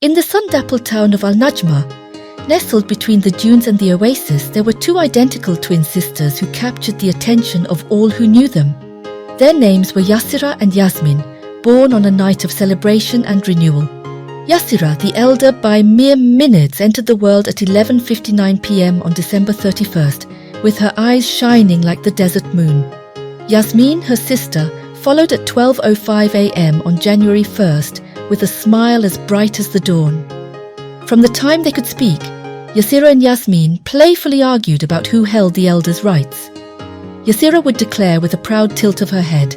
In the sun-dappled town of Al-Najma, nestled between the dunes and the oasis, there were two identical twin sisters who captured the attention of all who knew them. Their names were Yasirah and Yasmin, born on a night of celebration and renewal. Yasirah, the elder by mere minutes, entered the world at 11:59 p.m. on December 31st, with her eyes shining like the desert moon. Yasmin, her sister, followed at 12:05 a.m. on January 1st, with a smile as bright as the dawn. From the time they could speak, Yasirah and Yasmin playfully argued about who held the elder's rights. Yasirah would declare with a proud tilt of her head,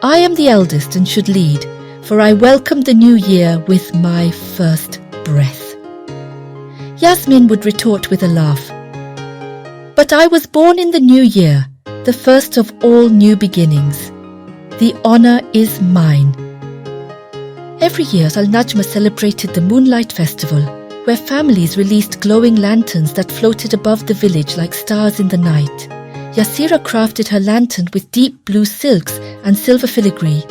"I am the eldest and should lead, for I welcome the new year with my first breath." Yasmin would retort with a laugh, "But I was born in the new year, the first of all new beginnings. The honor is mine." Every year, Al-Najma celebrated the Moonlight Festival, where families released glowing lanterns that floated above the village like stars in the night. Yasirah crafted her lantern with deep blue silks and silver filigree,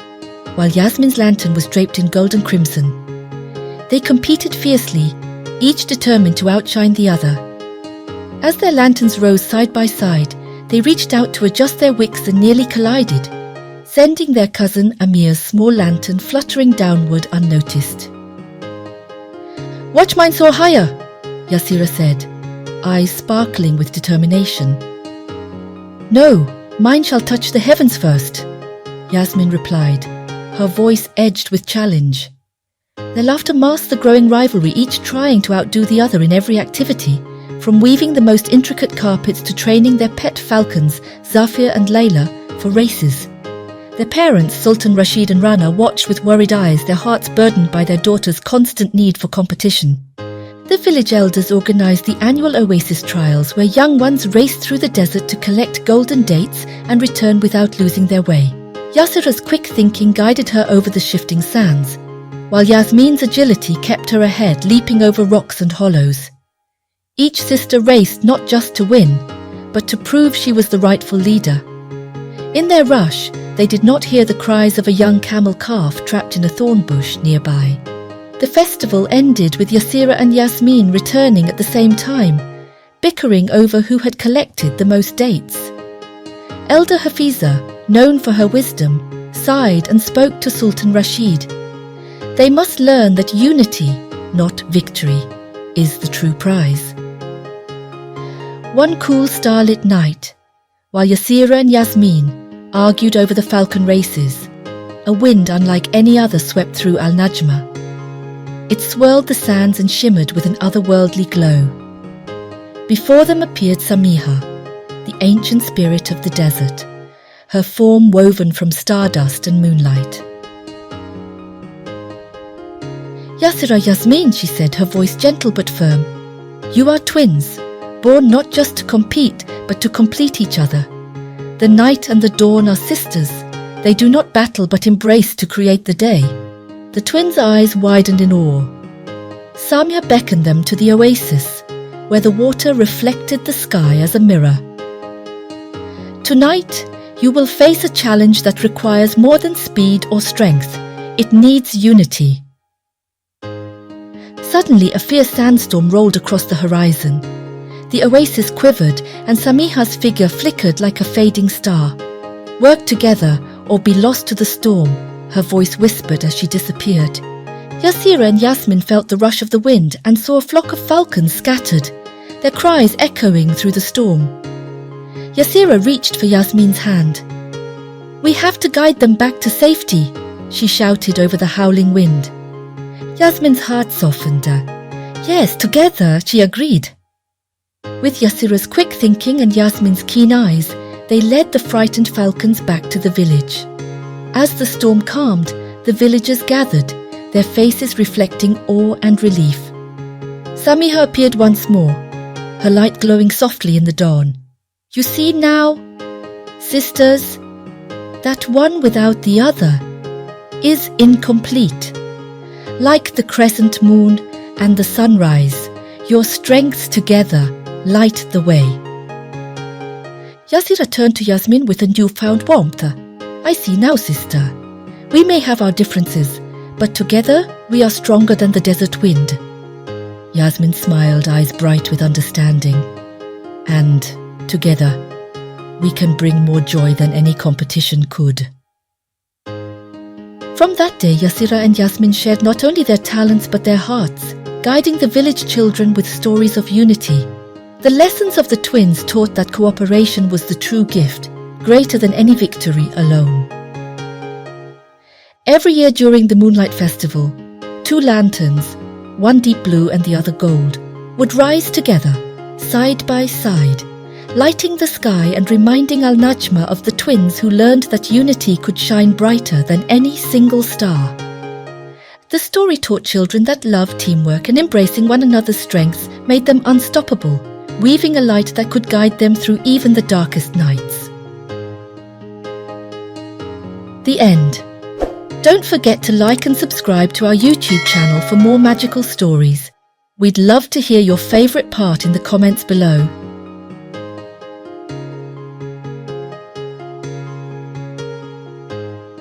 while Yasmin's lantern was draped in gold and crimson. They competed fiercely, each determined to outshine the other. As their lanterns rose side by side, they reached out to adjust their wicks and nearly collided, sending their cousin Amir's small lantern fluttering downward unnoticed. "Watch mine soar higher," Yasirah said, eyes sparkling with determination. "No, mine shall touch the heavens first," Yasmin replied, her voice edged with challenge. Their laughter masked the growing rivalry, each trying to outdo the other in every activity, from weaving the most intricate carpets to training their pet falcons, Zafir and Layla, for races. Their parents, Sultan Rashid and Rana, watched with worried eyes, their hearts burdened by their daughter's constant need for competition. The village elders organized the annual oasis trials, where young ones raced through the desert to collect golden dates and return without losing their way. Yasirah's quick thinking guided her over the shifting sands, while Yasmin's agility kept her ahead, leaping over rocks and hollows. Each sister raced not just to win, but to prove she was the rightful leader. In their rush, they did not hear the cries of a young camel calf trapped in a thorn bush nearby. The festival ended with Yasirah and Yasmin returning at the same time, bickering over who had collected the most dates. Elder Hafiza, known for her wisdom, sighed and spoke to Sultan Rashid. They must learn that unity, not victory, is the true prize. One cool starlit night, while Yasirah and Yasmin argued over the falcon races, a wind unlike any other swept through Al-Najma. It swirled the sands and shimmered with an otherworldly glow. Before them appeared Samiha, the ancient spirit of the desert, her form woven from stardust and moonlight. "Yasirah, Yasmin," she said, her voice gentle but firm. "You are twins, born not just to compete, but to complete each other. The night and the dawn are sisters. They do not battle but embrace to create the day." The twins' eyes widened in awe. Samia beckoned them to the oasis, where the water reflected the sky as a mirror. "Tonight, you will face a challenge that requires more than speed or strength. It needs unity." Suddenly, a fierce sandstorm rolled across the horizon. The oasis quivered, and Samiha's figure flickered like a fading star. "Work together, or be lost to the storm," her voice whispered as she disappeared. Yasirah and Yasmin felt the rush of the wind and saw a flock of falcons scattered, their cries echoing through the storm. Yasirah reached for Yasmin's hand. "We have to guide them back to safety," she shouted over the howling wind. Yasmin's heart softened. "Yes, together," she agreed. With Yasirah's quick thinking and Yasmin's keen eyes, they led the frightened falcons back to the village. As the storm calmed, the villagers gathered, their faces reflecting awe and relief. Samiha appeared once more, her light glowing softly in the dawn. "You see now, sisters, that one without the other is incomplete. Like the crescent moon and the sunrise, your strengths together light the way." Yasirah turned to Yasmin with a newfound warmth. "I see now, sister. We may have our differences, but together we are stronger than the desert wind." Yasmin smiled, eyes bright with understanding. "And together, we can bring more joy than any competition could." From that day, Yasirah and Yasmin shared not only their talents but their hearts, guiding the village children with stories of unity. The lessons of the twins taught that cooperation was the true gift, greater than any victory alone. Every year during the Moonlight Festival, 2 lanterns, one deep blue and the other gold, would rise together, side by side, lighting the sky and reminding Al-Najma of the twins who learned that unity could shine brighter than any single star. The story taught children that love, teamwork, and embracing one another's strengths made them unstoppable, weaving a light that could guide them through even the darkest nights. The end. Don't forget to like and subscribe to our YouTube channel for more magical stories. We'd love to hear your favorite part in the comments below.